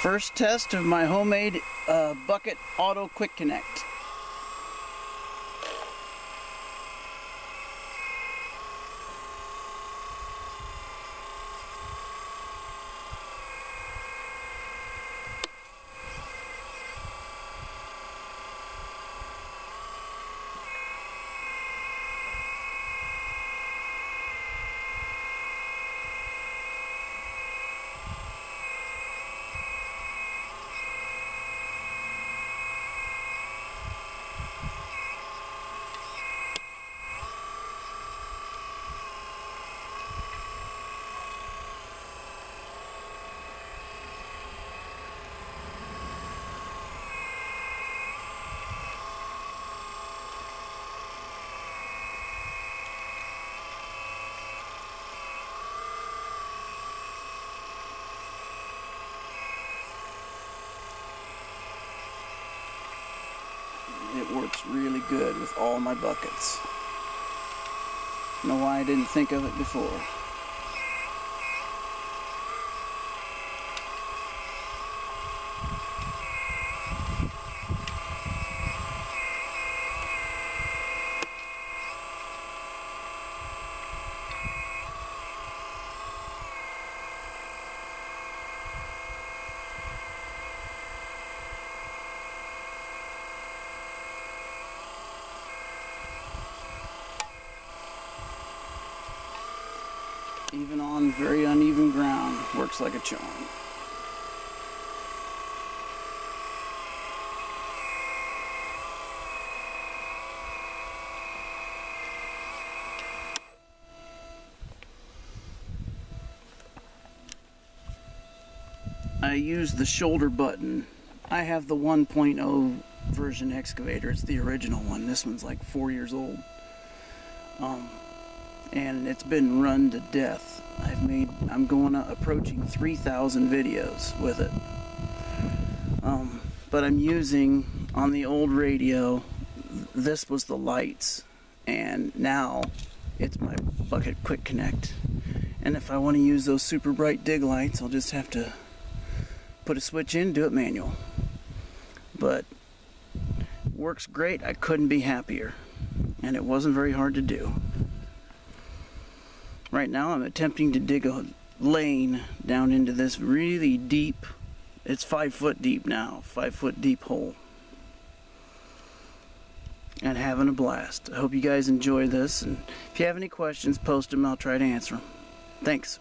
First test of my homemade bucket auto quick connect. It works really good with all my buckets. I don't know why I didn't think of it before. Even on very uneven ground, works like a charm. I use the shoulder button. I have the 1.0 version excavator. It's the original one. This one's like 4 years old. And it's been run to death. I'm going approaching 3,000 videos with it. But I'm using, on the old radio, this was the lights, and now it's my bucket quick connect. And if I want to use those super bright dig lights, I'll just have to put a switch in, do it manual. But works great. I couldn't be happier, and it wasn't very hard to do. Right now I'm attempting to dig a lane down into this really deep, it's 5 foot deep now, 5 foot deep hole. And having a blast. I hope you guys enjoy this, and if you have any questions, post them, I'll try to answer them. Thanks.